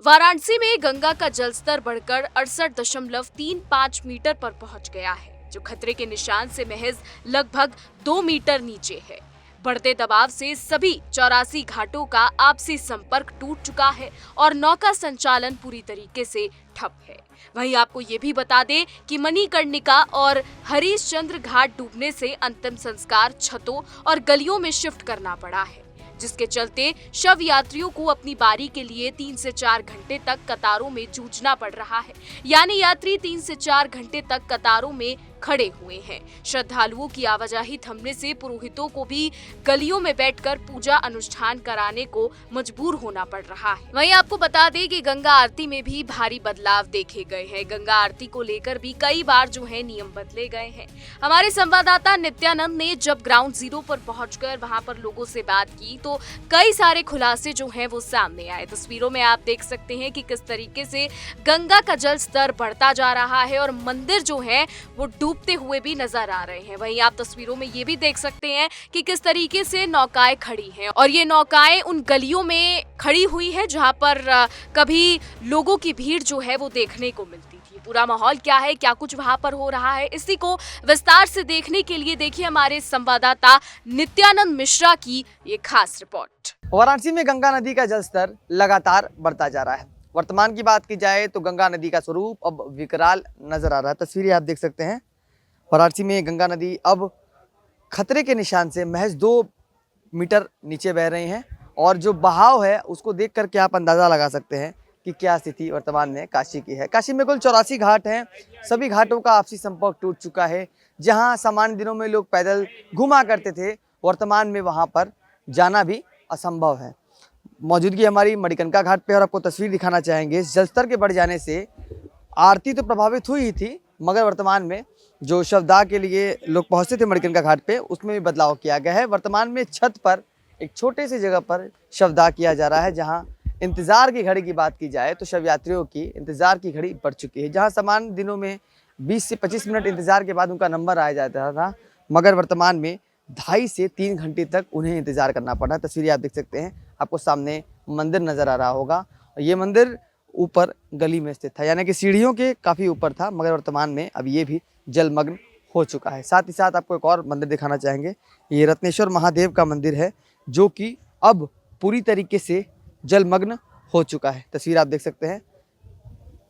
वाराणसी में गंगा का जलस्तर बढ़कर 68.35 मीटर पर पहुंच गया है, जो खतरे के निशान से महज लगभग 2 मीटर नीचे है। बढ़ते दबाव से सभी 84 घाटों का आपसी संपर्क टूट चुका है और नौका संचालन पूरी तरीके से ठप है। वहीं आपको ये भी बता दें कि मणिकर्णिका और हरीशचंद्र घाट डूबने से अंतिम संस्कार छतों और गलियों में शिफ्ट करना पड़ा है, जिसके चलते शव यात्रियों को अपनी बारी के लिए 3 से 4 घंटे तक कतारों में जूझना पड़ रहा है। यानी यात्री 3 से 4 घंटे तक कतारों में खड़े हुए हैं। श्रद्धालुओं की आवाजाही थमने से पुरोहितों को भी गलियों में बैठकर पूजा अनुष्ठान कराने को मजबूर होना पड़ रहा है। वहीं आपको बता दें कि गंगा आरती में भी भारी बदलाव देखे गए हैं। गंगा आरती को लेकर भी कई बार जो है नियम बदले गए हैं। हमारे संवाददाता नित्यानंद ने जब ग्राउंड जीरो पर पहुंचकर वहां पर लोगों से बात की तो कई सारे खुलासे जो हैं वो सामने आए। तस्वीरों में आप देख सकते हैं कि किस तरीके से गंगा का जल स्तर बढ़ता जा रहा है और मंदिर जो है वो डूबते हुए भी नजर आ रहे हैं। वहीं आप तस्वीरों में ये भी देख सकते हैं कि किस तरीके से नौकाएं खड़ी हैं और ये नौकाएं उन गलियों में खड़ी हुई है जहां पर कभी लोगों की भीड़ जो है वो देखने को मिलती थी। पूरा माहौल क्या है, क्या कुछ वहां पर हो रहा है, इसी को विस्तार से देखने के लिए देखिए हमारे संवाददाता नित्यानंद मिश्रा की ये खास रिपोर्ट। वाराणसी में गंगा नदी का जलस्तर लगातार बढ़ता जा रहा है। वर्तमान की बात की जाए तो गंगा नदी का स्वरूप अब विकराल नजर आ रहा है। तस्वीरें आप देख सकते हैं। वाराणसी में गंगा नदी अब खतरे के निशान से महज 2 मीटर नीचे बह रही हैं और जो बहाव है उसको देख करके आप अंदाज़ा लगा सकते हैं कि क्या स्थिति वर्तमान में काशी की है। काशी में कुल 84 घाट हैं। सभी घाटों का आपसी संपर्क टूट चुका है। जहां सामान्य दिनों में लोग पैदल घुमा करते थे, वर्तमान में वहां पर जाना भी असंभव है। मौजूदगी हमारी मणिकर्णिका घाट पे और आपको तस्वीर दिखाना चाहेंगे। जलस्तर के बढ़ जाने से आरती तो प्रभावित हुई ही थी, मगर वर्तमान में जो शवदाह के लिए लोग पहुंचते थे मणिकर्णिका घाट पे, उसमें भी बदलाव किया गया है। वर्तमान में छत पर एक छोटे से जगह पर शवदाह किया जा रहा है। जहां इंतज़ार की घड़ी की बात की जाए तो शव यात्रियों की इंतज़ार की घड़ी बढ़ चुकी है। जहां सामान्य दिनों में 20 से 25 मिनट इंतज़ार के बाद उनका नंबर आ जाता था, मगर वर्तमान में 2.5 से 3 घंटे तक उन्हें इंतज़ार करना पड़ा। तस्वीरें आप देख सकते हैं। आपको सामने मंदिर नज़र आ रहा होगा। ये मंदिर ऊपर गली में स्थित था, यानी कि सीढ़ियों के काफ़ी ऊपर था, मगर वर्तमान में अब ये भी जलमग्न हो चुका है। साथ ही साथ आपको एक और मंदिर दिखाना चाहेंगे। ये रत्नेश्वर महादेव का मंदिर है, जो कि अब पूरी तरीके से जलमग्न हो चुका है। तस्वीर आप देख सकते हैं।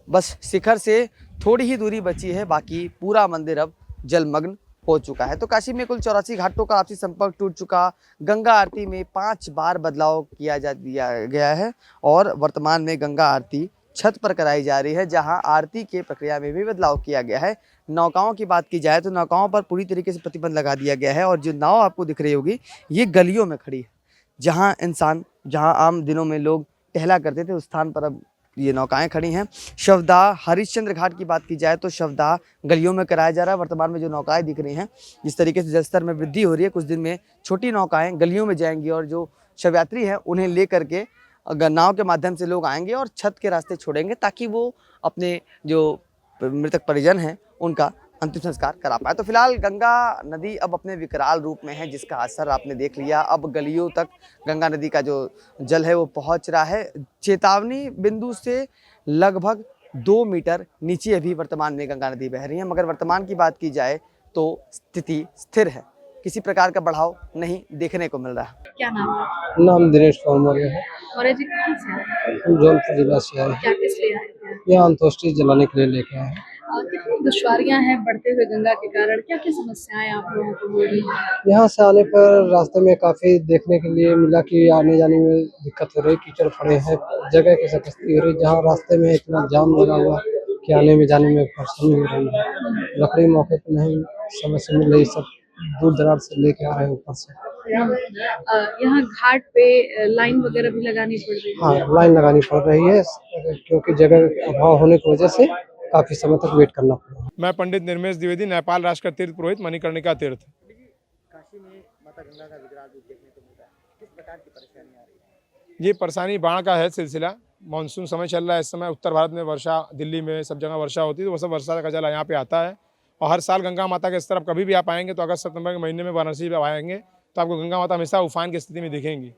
बस शिखर से थोड़ी ही दूरी बची है, बाकी पूरा मंदिर अब जलमग्न हो चुका है। तो काशी में कुल 84 घाटों का आपसी संपर्क टूट चुका। गंगा आरती में 5 बार बदलाव किया गया है और वर्तमान में गंगा आरती छत पर कराई जा रही है, जहां आरती के प्रक्रिया में भी बदलाव किया गया है। नौकाओं की बात की जाए तो नौकाओं पर पूरी तरीके से प्रतिबंध लगा दिया गया है और जो नाव आपको दिख रही होगी ये गलियों में खड़ी है। जहां आम दिनों में लोग टहला करते थे, उस स्थान पर अब ये नौकाएं खड़ी हैं। शवदाह हरिश्चंद्र घाट की बात की जाए तो शवदाह गलियों में कराया जा रहा है। वर्तमान में जो नौकाएं दिख रही हैं, जिस तरीके से जलस्तर में वृद्धि हो रही है, कुछ दिन में छोटी नौकाएं गलियों में जाएंगी और जो शव यात्री हैं उन्हें ले करके नाव के माध्यम से लोग आएंगे और छत के रास्ते छोड़ेंगे, ताकि वो अपने जो मृतक परिजन हैं उनका अंतिम संस्कार करा पाए। तो फिलहाल गंगा नदी अब अपने विकराल रूप में है, जिसका असर आपने देख लिया। अब गलियों तक गंगा नदी का जो जल है वो पहुंच रहा है। चेतावनी बिंदु से लगभग 2 मीटर नीचे अभी वर्तमान में गंगा नदी बह रही है, मगर वर्तमान की बात की जाए तो स्थिति स्थिर है। किसी प्रकार का बढ़ाव नहीं देखने को मिल रहा है। क्या नाम है? नाम दिनेश मौर्य है। और जी कहाँ से आए? हम जौनपुर जिला से आए हैं। क्या किस लिए आए थे? यहाँ अंत्येष्टि जलाने के लिए लेके आए हैं। कितनी दुश्वारियां हैं बढ़ते हुए गंगा के कारण, क्या क्या समस्याएं आप लोगों को हो रही हैं? यहाँ से आने पर रास्ते में काफी देखने के लिए मिला कि आने जाने में दिक्कत हो रही, कीचड़ पड़े हैं, जगह की सकस्ती हो रही। जहाँ रास्ते में इतना जाम लगा हुआ कि आने में जाने में परेशानी हो रही है। लकड़ी मौके पर नहीं समय से मिल रही, सब दूर दराज से लेके आ रहे हैं ऊपर से। यहाँ घाट पे लाइन वगैरह भी लगानी पड़ रही है? हाँ, लाइन लगानी पड़ रही है, क्योंकि जगह का अभाव होने की वजह से काफी समय तक वेट करना पड़ा। मैं पंडित निर्मेश द्विवेदी, नेपाल राष्ट्र का तीर्थ पुरोहित, मणिकर्णिका तीर्थ। काशी में माता गंगा का विकराल रूप देखने को मिलता है, किस प्रकार की परेशानी आ रही है? ये परेशानी बाढ़ का है सिलसिला। मानसून समय चल रहा है इस समय। उत्तर भारत में वर्षा, दिल्ली में सब जगह वर्षा होती है, तो वो सब वर्षा का जल यहाँ पे आता है। और हर साल गंगा माता के स्तर, आप कभी भी आप आएंगे तो अगस्त सितंबर के महीने में वाराणसी में आएंगे तो आपको गंगा माता हमेशा उफान की स्थिति में दिखेंगी।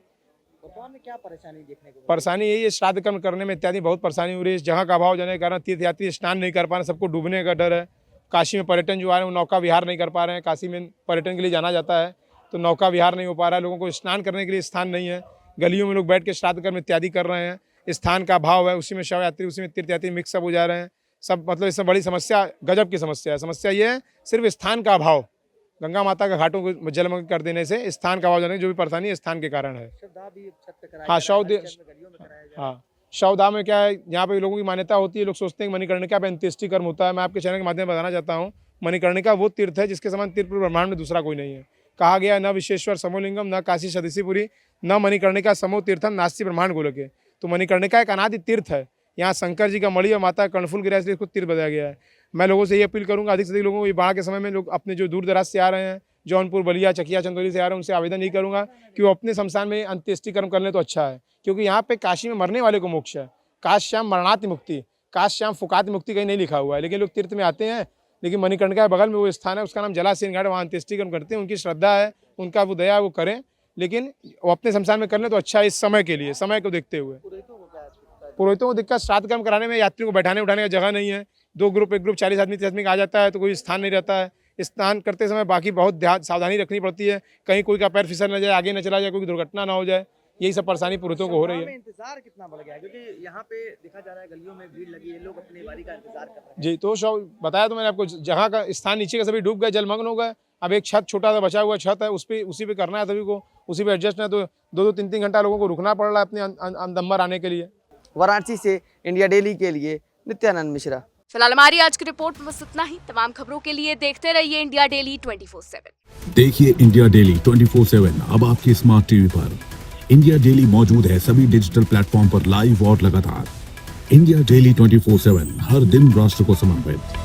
वर्तमान में क्या परेशानी देखने को परेशानी यही है, श्राद्ध कर्म करने में इत्यादि बहुत परेशानी हो रही है। जगह का अभाव जाने के कारण तीर्थयात्री स्नान नहीं कर पा रहे, सबको डूबने का डर है। काशी में पर्यटन जो आ रहे हैं वो नौका विहार नहीं कर पा रहे हैं। काशी में पर्यटन के लिए जाना जाता है तो नौका विहार नहीं हो पा रहा है, लोगों को स्नान करने के लिए स्थान नहीं है। गलियों में लोग बैठ के श्राद्ध कर्म इत्यादि कर रहे हैं, स्थान का अभाव है, उसी में शव यात्री उसी में तीर्थयात्री मिक्सअप हो जा रहे हैं सब। मतलब इसमें बड़ी समस्या, गजब की समस्या है। समस्या ये है सिर्फ स्थान का अभाव, गंगा माता के घाटों को जलमग्न कर देने से स्थान का अभाव जाने जो भी परेशानी है स्थान के कारण है। हाँ शवदाह में क्या है, यहाँ पे लोगों की मान्यता होती है, लोग सोचते हैं कि मणिकर्णिका पे अंत्येष्टि कर्म होता है। मैं आपके चैनल के माध्यम से बताना चाहता हूँ, मणिकर्णिका वो तीर्थ है जिसके समान तीर्थ ब्रह्मांड में दूसरा कोई नहीं है। कहा गया न विश्वेश्वर समोलिंगम, न काशी सदस्यपुरी, न मणिकर्णिका समो तीर्थम नास्ति ब्रह्मांड गोलके। तो मणिकर्णिका एक अनादि तीर्थ है। यहाँ शंकर जी का मणि और माता कर्णफूल गिरा, इसलिए इसको तीर्थ बताया गया है। मैं लोगों से ये अपील करूँगा, अधिक से अधिक लोगों को, ये बाढ़ के समय में लोग अपने जो दूर दराज से आ रहे हैं, जौनपुर, बलिया, चकिया, चंदौली से आ रहे हैं, उनसे आवेदन नहीं करूँगा कि वो अपने शमशान में अंत्येष्टि कर्म कर लें तो अच्छा है। क्योंकि यहाँ पे काशी में मरने वाले को मोक्ष है। काश्याम मरणाति मुक्ति, काश्याम फुकाति मुक्ति कहीं नहीं लिखा हुआ है, लेकिन लोग तीर्थ में आते हैं। लेकिन मणिकर्णिका के बगल में वो स्थान है, उसका नाम जलासीन घाट, वहाँ अंत्येष्टि कर्म करते हैं। उनकी श्रद्धा है, उनका वो दया है, वो करें, लेकिन वो अपने शमशान में कर लें तो अच्छा है। इस समय के लिए, समय को देखते हुए पुरोहितों को दिक्कत, श्राद्ध कर्म कराने में यात्रियों को बैठाने उठाने का जगह नहीं है। दो ग्रुप, एक ग्रुप 40 आदमी 30 आदमी का आ जाता है तो कोई स्थान नहीं रहता है। स्नान करते समय बाकी बहुत ध्यान सावधानी रखनी पड़ती है, कहीं कोई का पैर फिसल न जाए, आगे न चला जाए, कोई दुर्घटना ना हो जाए। यही सब परेशानी पुरोहितों को हो रही है। इंतजार कितना बढ़ गया है, क्योंकि यहाँ पे देखा जा रहा है गलियों में भीड़ लगी है, लोग अपनी बारी का इंतजार कर रहे हैं। जी, तो शव बताया तो मैंने आपको, जहाँ का स्थान नीचे का सभी डूब गए, जलमग्न हो गए। अब एक छत छोटा सा बचा हुआ छत है, उसी पे करना है सभी को, उसी पे एडजस्ट है। तो 2-3 घंटा लोगों को रुकना पड़ रहा है अपने नंबर आने के लिए। वाराणसी से इंडिया डेली के लिए नित्यानंद मिश्रा। फिलहाल हमारी आज की रिपोर्ट में बस इतना ही। तमाम खबरों के लिए देखते रहिए इंडिया डेली 24/7। देखिए इंडिया डेली 24/7 अब आपके स्मार्ट टीवी पर। इंडिया डेली मौजूद है सभी डिजिटल प्लेटफॉर्म पर लाइव और लगातार। इंडिया डेली 24/7 हर दिन राष्ट्र को समर्पित।